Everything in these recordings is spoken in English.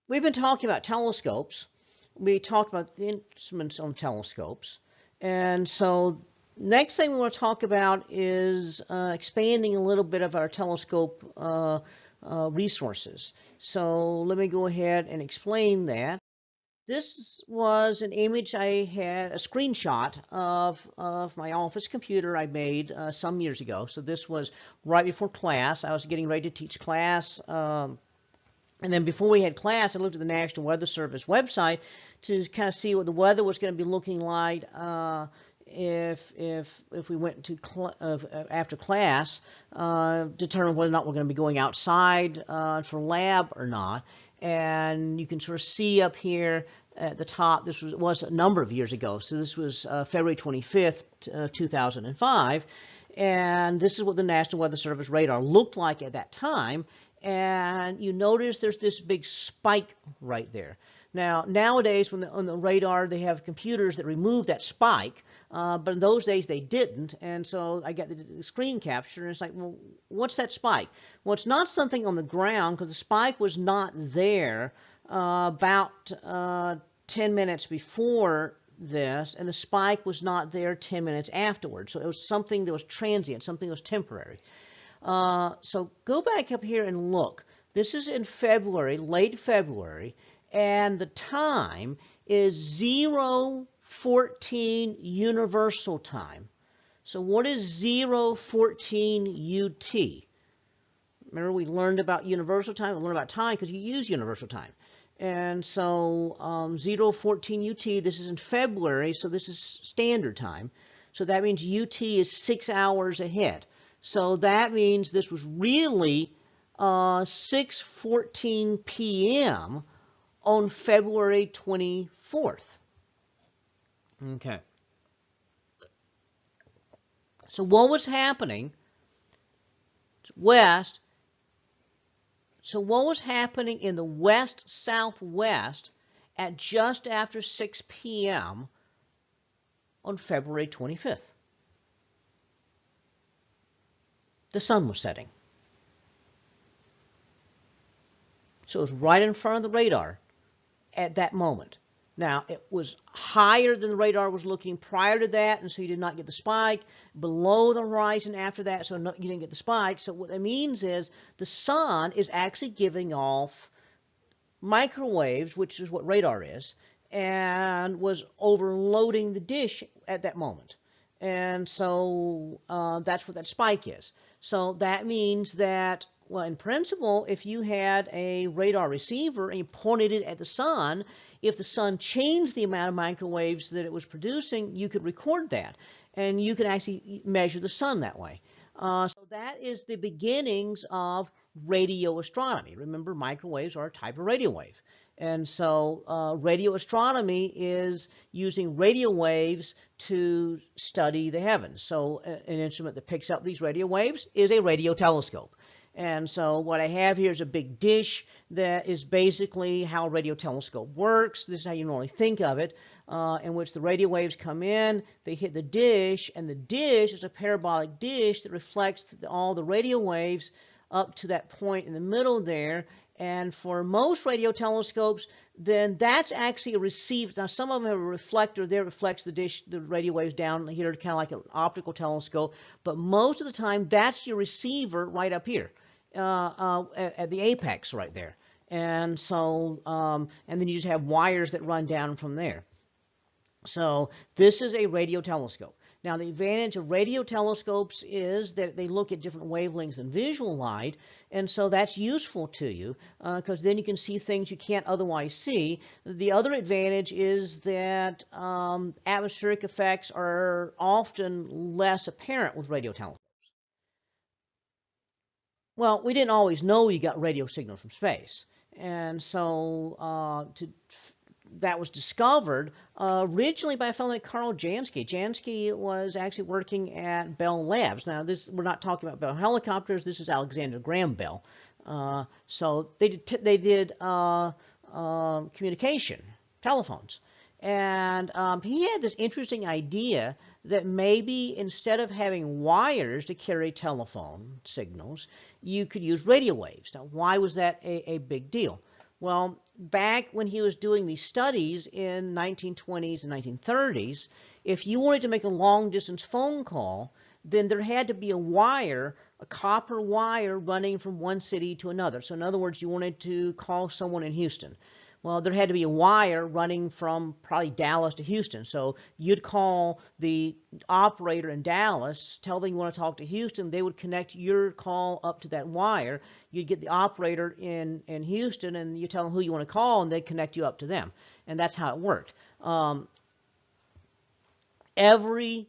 we've been talking about telescopes. We talked about the instruments on telescopes. And so next thing we want to talk about is expanding a little bit of our telescope resources. So let me go ahead and explain that. This was an image I had, a screenshot of my office computer I made some years ago. So this was right before class. I was getting ready to teach class. And then before we had class, I looked at the National Weather Service website to kind of see what the weather was going to be looking like if we went to after class, determine whether or not we're going to be going outside for lab or not. And you can sort of see up here at the top, this was a number of years ago. So this was February 25th, 2005. And this is what the National Weather Service radar looked like at that time. And you notice there's this big spike right there. Now, nowadays, on the radar, they have computers that remove that spike, but in those days they didn't. And so I got the screen capture, and it's like, well, what's that spike? Well, it's not something on the ground, because the spike was not there about 10 minutes before this, and the spike was not there 10 minutes afterwards. So it was something that was transient, something that was temporary. So go back up here and look. This is in February, late February, and the time is 0:14 universal time. So what is 0:14 UT? Remember, we learned about universal time. We learned about time because you use universal time. And so 0:14 UT, this is in February, so this is standard time. So that means UT is 6 hours ahead. So that means this was really 6:14 p.m. on February 24th. Okay. So what was happening west? So what was happening in the west-southwest at just after 6 p.m. on February 25th? The sun was setting. So it was right in front of the radar at that moment. Now, it was higher than the radar was looking prior to that, and so you did not get the spike. Below the horizon after that, so you didn't get the spike. So what that means is the sun is actually giving off microwaves, which is what radar is, and was overloading the dish at that moment. And so that's what that spike is. So that means that, well, in principle, if you had a radar receiver and you pointed it at the sun, if the sun changed the amount of microwaves that it was producing, you could record that. And you could actually measure the sun that way. So that is the beginnings of radio astronomy. Remember, microwaves are a type of radio wave. And so radio astronomy is using radio waves to study the heavens. So an instrument that picks up these radio waves is a radio telescope. And so what I have here is a big dish that is basically how a radio telescope works. This is how you normally think of it, in which the radio waves come in, they hit the dish, and the dish is a parabolic dish that reflects all the radio waves up to that point in the middle there. And for most radio telescopes, then that's actually a receiver. Now, some of them have a reflector there, reflects the dish, the radio waves down here, kind of like an optical telescope. But most of the time, that's your receiver right up here at the apex right there. And so, and then you just have wires that run down from there. So this is a radio telescope. Now, the advantage of radio telescopes is that they look at different wavelengths than visual light, and so that's useful to you because then you can see things you can't otherwise see. The other advantage is that atmospheric effects are often less apparent with radio telescopes. Well, we didn't always know you got radio signal from space, and so that was discovered originally by a fellow named Carl Jansky. Jansky was actually working at Bell Labs. Now, we're not talking about Bell helicopters. This is Alexander Graham Bell. So they did communication, telephones. And he had this interesting idea that maybe instead of having wires to carry telephone signals, you could use radio waves. Now, why was that a big deal? Well, back when he was doing these studies in 1920s and 1930s, if you wanted to make a long-distance phone call, then there had to be a wire, a copper wire running from one city to another. So in other words, you wanted to call someone in Houston. Well, there had to be a wire running from probably Dallas to Houston. So you'd call the operator in Dallas, tell them you want to talk to Houston. They would connect your call up to that wire. You'd get the operator in Houston, and you tell them who you want to call, and they'd connect you up to them. And that's how it worked. Every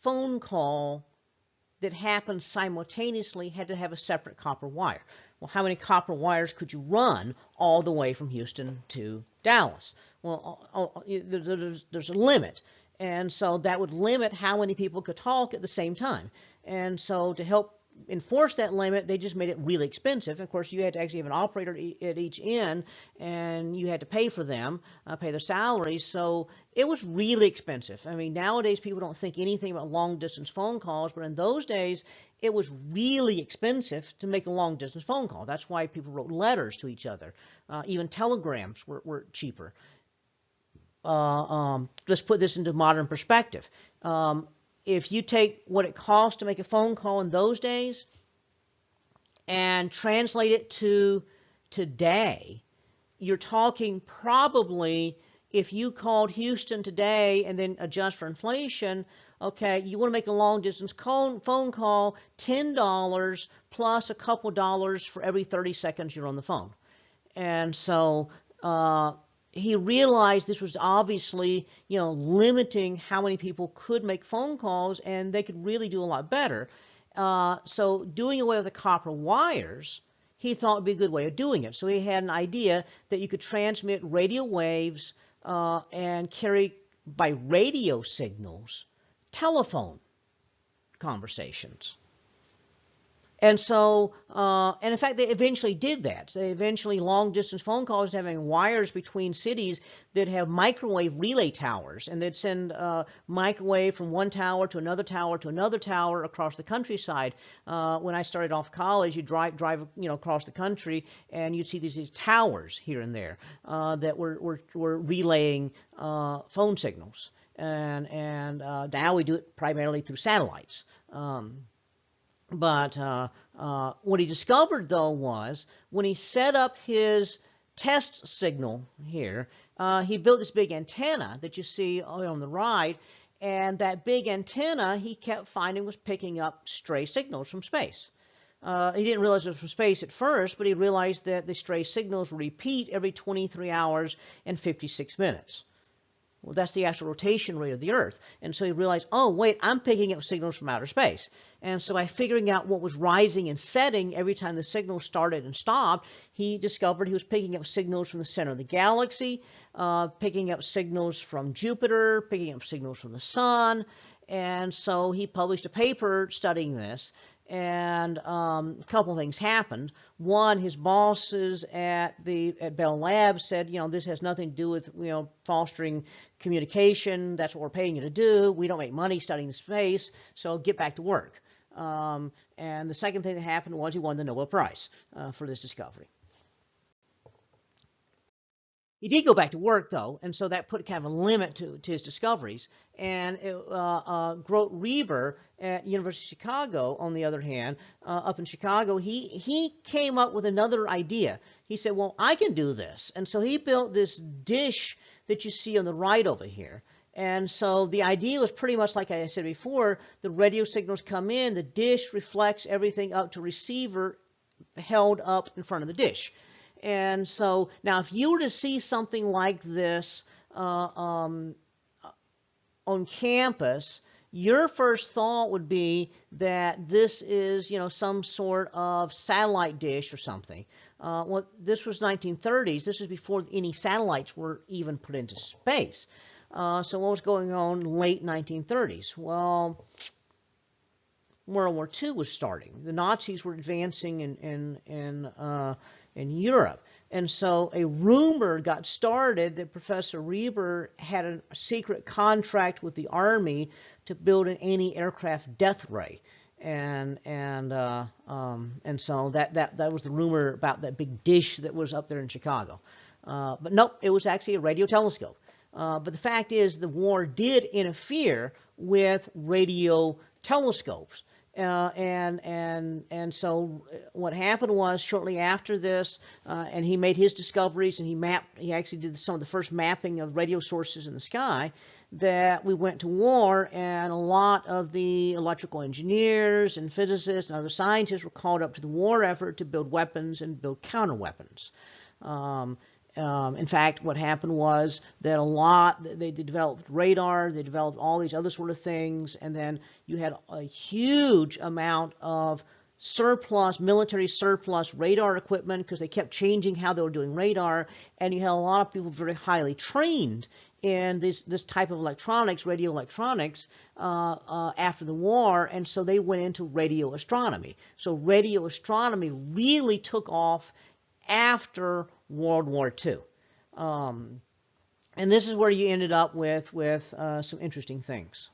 phone call that happened simultaneously had to have a separate copper wire. Well, how many copper wires could you run all the way from Houston to Dallas? Well, there's a limit. And so that would limit how many people could talk at the same time. And so to help enforce that limit, they just made it really expensive. Of course, you had to actually have an operator at each end, and you had to pay for them, pay their salaries. So it was really expensive. I mean, nowadays people don't think anything about long-distance phone calls, but in those days, it was really expensive to make a long-distance phone call. That's why people wrote letters to each other. Even telegrams were cheaper. Let's put this into modern perspective. If you take what it cost to make a phone call in those days and translate it to today, you're talking probably, if you called Houston today and then adjust for inflation, okay, you want to make a long distance phone call, $10 plus a couple dollars for every 30 seconds you're on the phone. And so he realized this was obviously, limiting how many people could make phone calls, and they could really do a lot better. So doing away with the copper wires, he thought would be a good way of doing it. So he had an idea that you could transmit radio waves and carry by radio signals telephone conversations. And so, and in fact, they eventually did that. They eventually, long-distance phone calls having wires between cities that have microwave relay towers, and they'd send microwave from one tower to another tower to another tower across the countryside. When I started off college, you drive, across the country, and you'd see these towers here and there that were relaying phone signals. And now we do it primarily through satellites. But what he discovered, though, was when he set up his test signal here, he built this big antenna that you see on the right, and that big antenna he kept finding was picking up stray signals from space. He didn't realize it was from space at first, but he realized that the stray signals repeat every 23 hours and 56 minutes. Well, that's the actual rotation rate of the Earth. And so he realized, oh, wait, I'm picking up signals from outer space. And so by figuring out what was rising and setting every time the signal started and stopped, he discovered he was picking up signals from the center of the galaxy, picking up signals from Jupiter, picking up signals from the sun. And so he published a paper studying this. And a couple of things happened. One, his bosses at Bell Labs said, this has nothing to do with, fostering communication. That's what we're paying you to do. We don't make money studying space, so get back to work. And the second thing that happened was he won the Nobel Prize for this discovery. He did go back to work, though, and so that put kind of a limit to his discoveries. And Grote Reber at University of Chicago, on the other hand, up in Chicago, he came up with another idea. He said, well, I can do this. And so he built this dish that you see on the right over here. And so the idea was pretty much like I said before, the radio signals come in, the dish reflects everything up to receiver held up in front of the dish. And so now if you were to see something like this on campus, your first thought would be that this is, some sort of satellite dish or something. Well, this was 1930s. This is before any satellites were even put into space. So what was going on late 1930s? Well, World War II was starting. The Nazis were advancing in Europe. And so a rumor got started that Professor Reber had a secret contract with the Army to build an anti-aircraft death ray. and so that was the rumor about that big dish that was up there in Chicago. But nope, it was actually a radio telescope. But the fact is, the war did interfere with radio telescopes. And so what happened was, shortly after this, and he made his discoveries, and he actually did some of the first mapping of radio sources in the sky, that we went to war, and a lot of the electrical engineers and physicists and other scientists were called up to the war effort to build weapons and build counter weapons. In fact, what happened was that they developed radar, they developed all these other sort of things, and then you had a huge amount of military surplus radar equipment, because they kept changing how they were doing radar, and you had a lot of people very highly trained in this type of electronics, radio electronics, after the war, and so they went into radio astronomy. So radio astronomy really took off after World War II. And this is where you ended up with some interesting things.